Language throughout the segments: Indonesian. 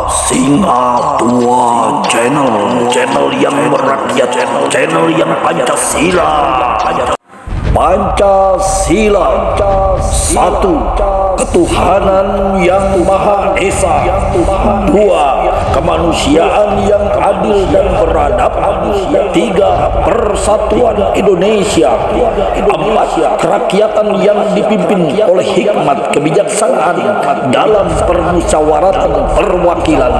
Singa Tua channel yang merakyat, channel yang Pancasila. Pancasila satu, ketuhanan yang Maha Esa. Dua, kemanusiaan yang adil dan beradab. Tiga, persatuan Indonesia. Empat, kerakyatan yang dipimpin oleh hikmat kebijaksanaan dalam permusyawaratan perwakilan.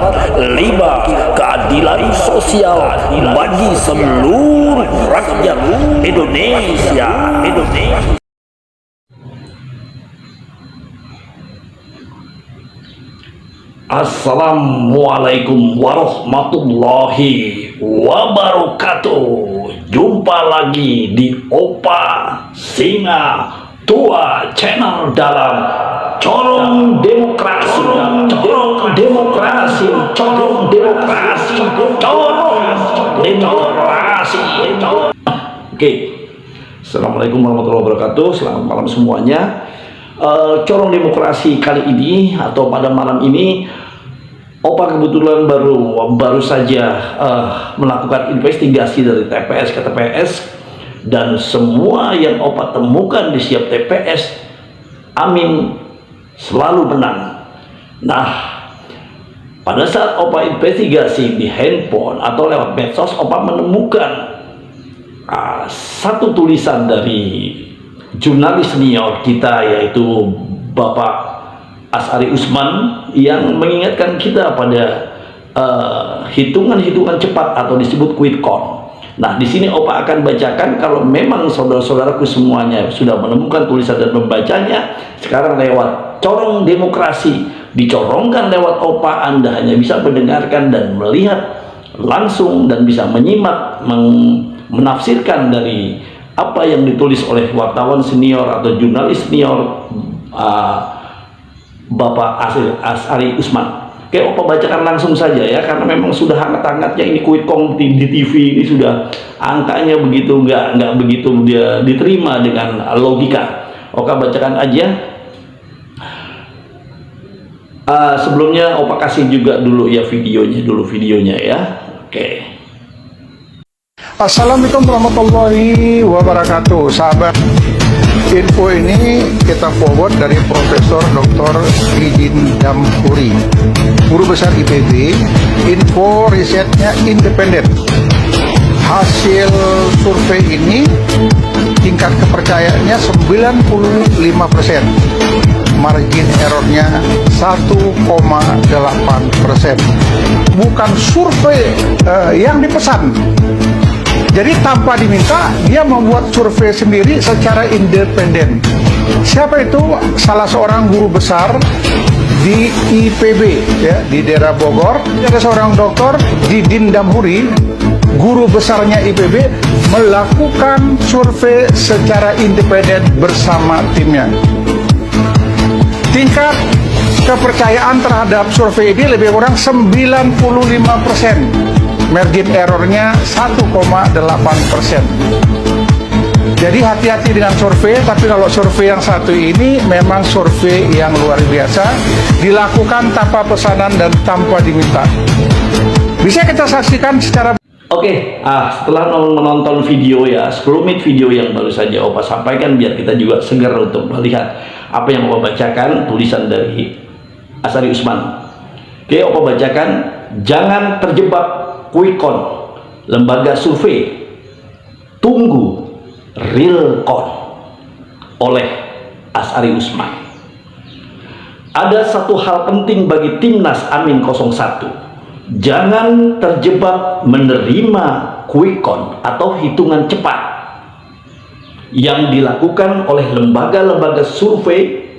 Lima, keadilan sosial bagi seluruh rakyat Indonesia. Assalamualaikum warahmatullahi wabarakatuh. Jumpa lagi di Opa Singa Tua channel dalam Corong Demokrasi. Oke. Assalamualaikum warahmatullahi wabarakatuh. Selamat malam semuanya. Corong Demokrasi kali ini atau pada malam ini, Opa kebetulan baru saja melakukan investigasi dari TPS ke TPS, dan semua yang Opa temukan di setiap TPS, amin, selalu menang. Nah, pada saat Opa investigasi di handphone atau lewat medsos, Opa menemukan satu tulisan dari jurnalis senior kita, yaitu Bapak Asari Usman, yang mengingatkan kita pada hitungan-hitungan cepat atau disebut quick count. Nah, di sini Opa akan bacakan. Kalau memang saudara-saudaraku semuanya sudah menemukan tulisan dan membacanya, sekarang lewat Corong Demokrasi dicorongkan lewat Opa, Anda hanya bisa mendengarkan dan melihat langsung dan bisa menyimak, menafsirkan dari apa yang ditulis oleh wartawan senior atau jurnalis senior Bapak Asari Usman. Oke, Opa bacakan langsung saja ya, karena memang sudah hangat-hangatnya ini quick count di TV ini, sudah angkanya begitu nggak begitu dia diterima dengan logika. Opa bacakan aja. Sebelumnya Opa kasih juga dulu ya videonya ya. Oke. Assalamualaikum warahmatullahi wabarakatuh. Sahabat, info ini kita forward dari Profesor Dr. Didin Damhuri, Guru Besar IPB. Info risetnya independen. Hasil survei ini tingkat kepercayaannya 95%. Margin errornya 1,8%. Bukan survei yang dipesan. Jadi tanpa diminta, dia membuat survei sendiri secara independen. Siapa itu? Salah seorang guru besar di IPB ya, di daerah Bogor. Ada seorang dokter, Didin Damhuri, guru besarnya IPB, melakukan survei secara independen bersama timnya. Tingkat kepercayaan terhadap survei ini lebih kurang 95%. Margin errornya 1,8%. Jadi hati-hati dengan survei, tapi kalau survei yang satu ini memang survei yang luar biasa, dilakukan tanpa pesanan dan tanpa diminta. Bisa kita saksikan secara... Oke, setelah menonton video ya, 10 menit video yang baru saja Opa sampaikan, biar kita juga segar untuk melihat apa yang Opa bacakan, tulisan dari Asari Usman. Oke, Opa bacakan, jangan terjebak quick count lembaga survei, tunggu real count oleh Asari Usman. Ada satu hal penting bagi Timnas Amin 01, jangan terjebak menerima quick count atau hitungan cepat yang dilakukan oleh lembaga-lembaga survei,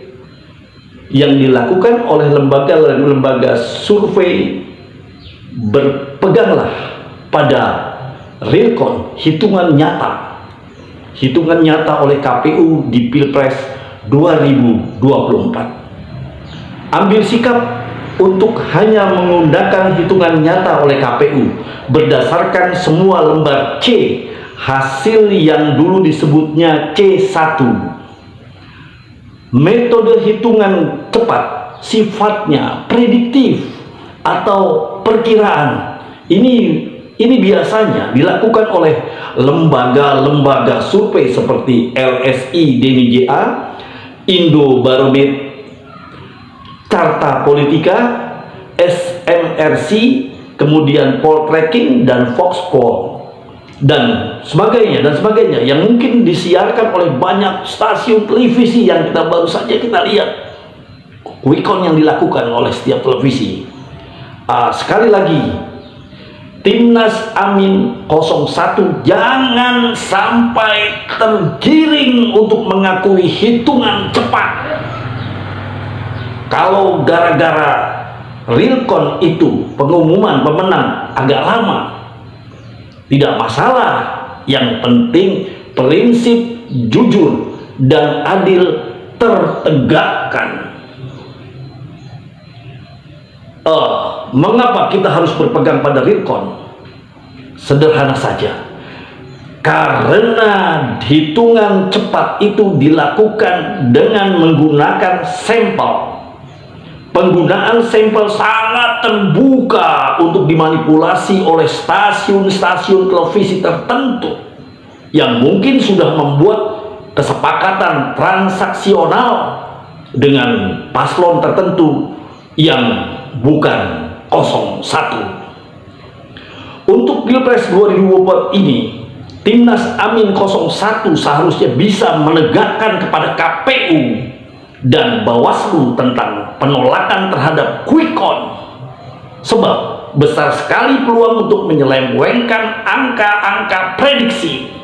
lembaga survei. Berpeganglah pada real count, hitungan nyata oleh KPU di Pilpres 2024. Ambil sikap untuk hanya menggunakan hitungan nyata oleh KPU berdasarkan semua lembar C, hasil yang dulu disebutnya C1. Metode hitungan cepat sifatnya prediktif atau perkiraan. Ini biasanya dilakukan oleh lembaga-lembaga survei seperti LSI DNJA, Indobarometer, Carta Politika, SMRC, kemudian Poltreking dan Foxpol dan sebagainya yang mungkin disiarkan oleh banyak stasiun televisi yang kita baru saja kita lihat quick count yang dilakukan oleh setiap televisi. Sekali lagi, Timnas Amin 01 jangan sampai tergiring untuk mengakui hitungan cepat. Kalau gara-gara real count itu pengumuman pemenang agak lama, tidak masalah. Yang penting prinsip jujur dan adil tertegakkan. Mengapa kita harus berpegang pada real count? Sederhana saja, karena hitungan cepat itu dilakukan dengan menggunakan sampel. Penggunaan sampel sangat terbuka untuk dimanipulasi oleh stasiun-stasiun televisi tertentu yang mungkin sudah membuat kesepakatan transaksional dengan paslon tertentu yang bukan 01. Untuk Pilpres 2024 ini, Timnas Amin 01 seharusnya bisa menegakkan kepada KPU dan Bawaslu tentang penolakan terhadap quick count, sebab besar sekali peluang untuk menyelewengkan angka-angka prediksi.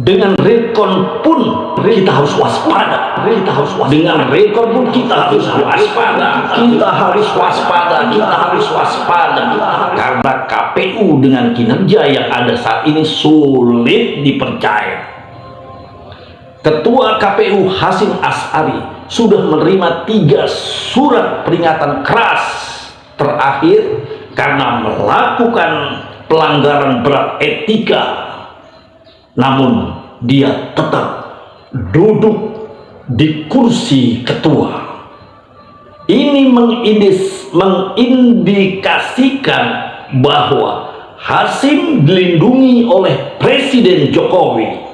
Dengan real count pun kita harus waspada. Dengan real count pun kita harus waspada. Karena KPU dengan kinerja yang ada saat ini sulit dipercaya. Ketua KPU Hasyim Asy'ari sudah menerima 3 surat peringatan keras terakhir karena melakukan pelanggaran berat etika. Namun dia tetap duduk di kursi ketua. Ini mengindikasikan bahwa Hasyim dilindungi oleh Presiden Jokowi.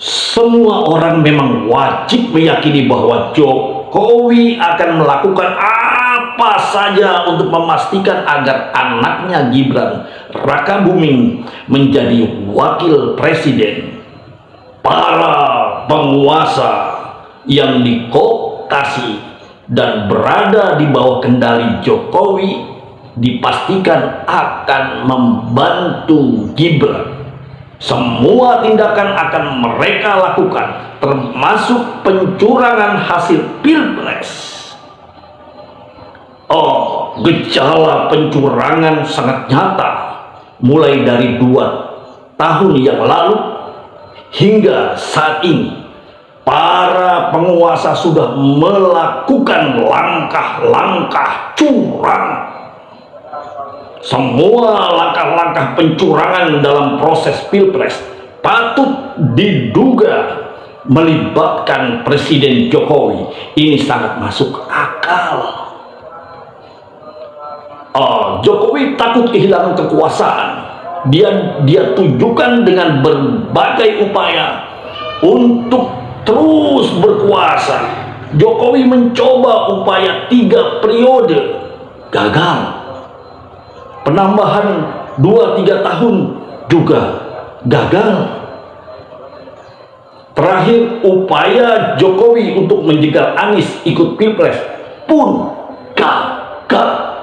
Semua orang memang wajib meyakini bahwa Jokowi akan melakukan apa saja untuk memastikan agar anaknya Gibran Rakabuming menjadi wakil presiden. Para penguasa yang dikooptasi dan berada di bawah kendali Jokowi dipastikan akan membantu Gibran. Semua tindakan akan mereka lakukan, termasuk pencurangan hasil Pilpres. Gejala pencurangan sangat nyata, mulai dari 2 tahun yang lalu hingga saat ini. Para penguasa sudah melakukan langkah-langkah curang. Semua langkah-langkah pencurangan dalam proses Pilpres patut diduga melibatkan Presiden Jokowi. Ini sangat masuk akal. Jokowi takut kehilangan kekuasaan. Dia tunjukkan dengan berbagai upaya untuk terus berkuasa. Jokowi mencoba upaya 3 periode, gagal. Penambahan 2-3 tahun juga gagal. Terakhir, upaya Jokowi untuk menjegal Anies ikut Pilpres pun gagal.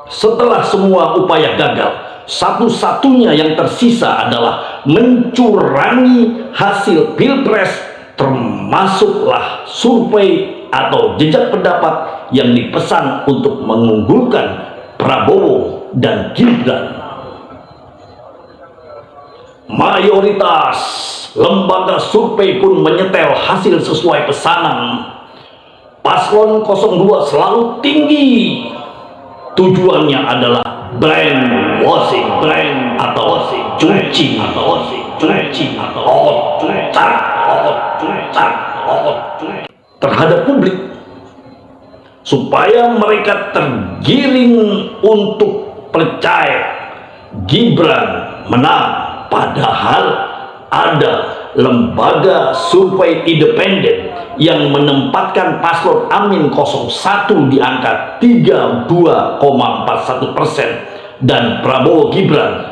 Setelah semua upaya gagal, satu-satunya yang tersisa adalah mencurangi hasil Pilpres, termasuklah survei atau jejak pendapat yang dipesan untuk mengunggulkan Prabowo dan Gibran. Mayoritas lembaga survei pun menyetel hasil sesuai pesanan. Paslon 02 selalu tinggi. Tujuannya adalah brainwashing, cuci, otak terhadap publik, supaya mereka tergiring untuk percaya Gibran menang, padahal ada lembaga survei independen yang menempatkan paslon Amin 01 di angka 32,41% dan Prabowo Gibran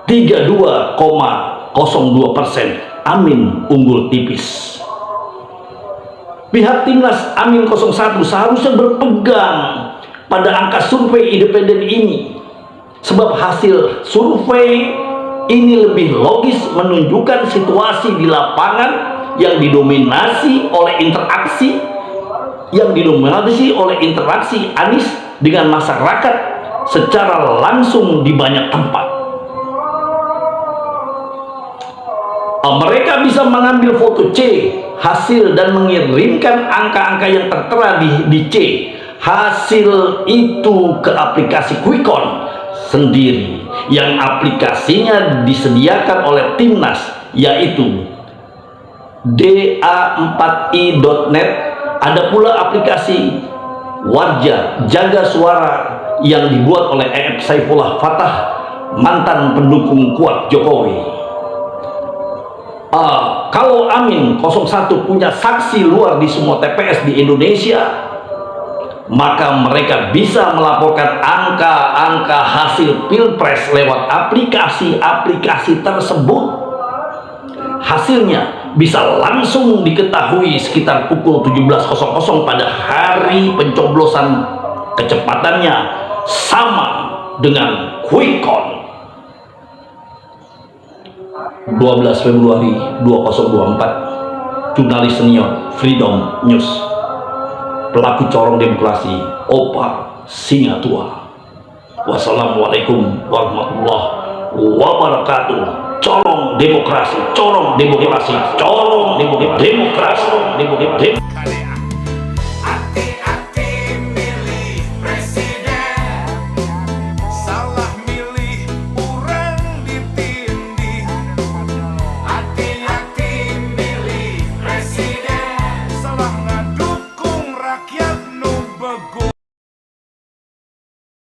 32,02%. Amin unggul tipis. Pihak timnas Amin 01 seharusnya berpegang pada angka survei independen ini, sebab hasil survei ini lebih logis menunjukkan situasi di lapangan yang didominasi oleh interaksi Anies dengan masyarakat secara langsung di banyak tempat. Mereka bisa mengambil foto C hasil dan mengirimkan angka-angka yang tertera di C hasil itu ke aplikasi Quickcon sendiri, yang aplikasinya disediakan oleh timnas, yaitu da4i.net. Ada pula aplikasi Warja Jaga Suara yang dibuat oleh EF Saifullah Fatah, mantan pendukung kuat Jokowi. Kalau Amin 01 punya saksi luar di semua TPS di Indonesia, maka mereka bisa melaporkan angka-angka hasil pilpres lewat aplikasi-aplikasi tersebut. Hasilnya bisa langsung diketahui sekitar pukul 17.00 pada hari pencoblosan. Kecepatannya sama dengan Quickcon. 12 Februari 2024, jurnalis senior Freedom News, pelaku corong demokrasi, Opa Singatua. Wassalamualaikum warahmatullahi wabarakatuh. Corong demokrasi, corong demokrasi, corong demokrasi, demokrasi.